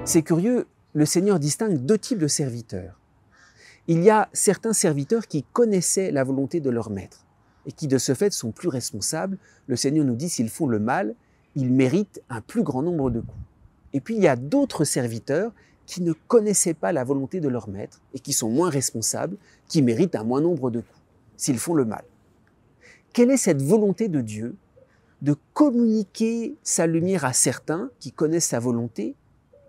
C'est curieux, le Seigneur distingue deux types de serviteurs. Il y a certains serviteurs qui connaissaient la volonté de leur maître et qui de ce fait sont plus responsables. Le Seigneur nous dit s'ils font le mal, ils méritent un plus grand nombre de coups. Et puis il y a d'autres serviteurs qui ne connaissaient pas la volonté de leur maître et qui sont moins responsables, qui méritent un moins nombre de coups s'ils font le mal. Quelle est cette volonté de Dieu de communiquer sa lumière à certains qui connaissent sa volonté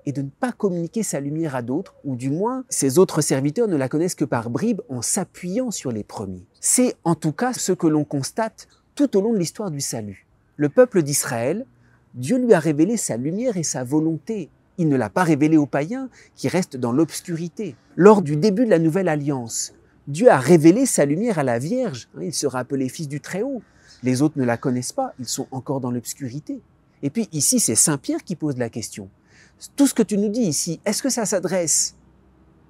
et de ne pas communiquer sa lumière à d'autres, ou du moins, ces autres serviteurs ne la connaissent que par bribes en s'appuyant sur les premiers. C'est en tout cas ce que l'on constate tout au long de l'histoire du salut. Le peuple d'Israël, Dieu lui a révélé sa lumière et sa volonté. Il ne l'a pas révélé aux païens qui restent dans l'obscurité. Lors du début de la Nouvelle Alliance, Dieu a révélé sa lumière à la Vierge. Il sera appelé Fils du Très-Haut. Les autres ne la connaissent pas, ils sont encore dans l'obscurité. Et puis ici, c'est Saint Pierre qui pose la question. Tout ce que tu nous dis ici, est-ce que ça s'adresse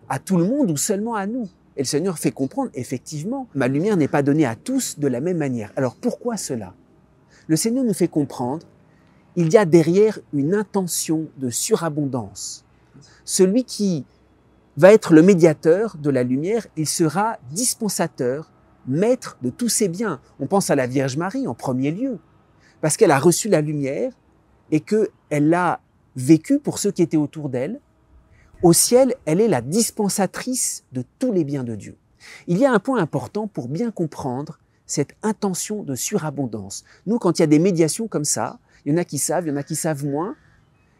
à tout le monde ou seulement à nous? Et le Seigneur fait comprendre, effectivement, ma lumière n'est pas donnée à tous de la même manière. Alors pourquoi cela? Le Seigneur nous fait comprendre, il y a derrière une intention de surabondance. Celui qui va être le médiateur de la lumière, il sera dispensateur, maître de tous ses biens. On pense à la Vierge Marie en premier lieu, parce qu'elle a reçu la lumière et qu'elle l'a vécue pour ceux qui étaient autour d'elle. Au ciel, elle est la dispensatrice de tous les biens de Dieu. Il y a un point important pour bien comprendre cette intention de surabondance. Nous, quand il y a des médiations comme ça, il y en a qui savent moins,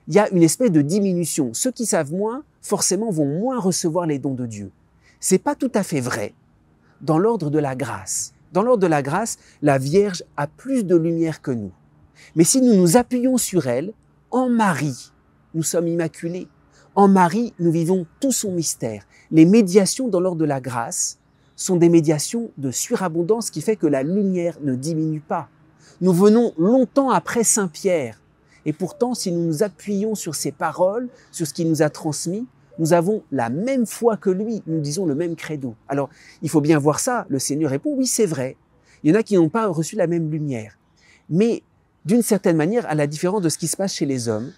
il y a une espèce de diminution. Ceux qui savent moins, forcément, vont moins recevoir les dons de Dieu. C'est pas tout à fait vrai dans l'ordre de la grâce. Dans l'ordre de la grâce, la Vierge a plus de lumière que nous. Mais si nous nous appuyons sur elle, en Marie, nous sommes immaculés. En Marie, nous vivons tout son mystère. Les médiations dans l'ordre de la grâce sont des médiations de surabondance qui fait que la lumière ne diminue pas. Nous venons longtemps après Saint Pierre. Et pourtant, si nous nous appuyons sur ses paroles, sur ce qu'il nous a transmis, nous avons la même foi que lui, nous disons le même credo. Alors, il faut bien voir ça. Le Seigneur répond, oui, c'est vrai. Il y en a qui n'ont pas reçu la même lumière. Mais d'une certaine manière, à la différence de ce qui se passe chez les hommes,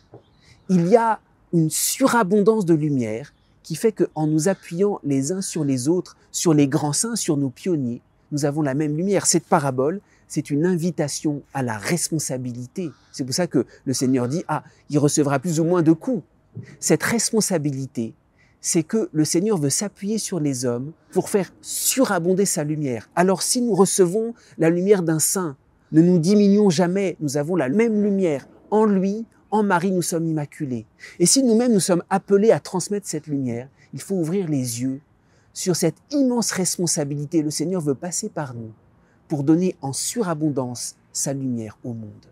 il y a une surabondance de lumière qui fait qu'en nous appuyant les uns sur les autres, sur les grands saints, sur nos pionniers, nous avons la même lumière. Cette parabole, c'est une invitation à la responsabilité. C'est pour ça que le Seigneur dit, il recevra plus ou moins de coups. Cette responsabilité, c'est que le Seigneur veut s'appuyer sur les hommes pour faire surabonder sa lumière. Alors si nous recevons la lumière d'un saint, ne nous diminuons jamais, nous avons la même lumière. En lui, en Marie, nous sommes immaculés. Et si nous-mêmes nous sommes appelés à transmettre cette lumière, il faut ouvrir les yeux sur cette immense responsabilité. Le Seigneur veut passer par nous pour donner en surabondance sa lumière au monde.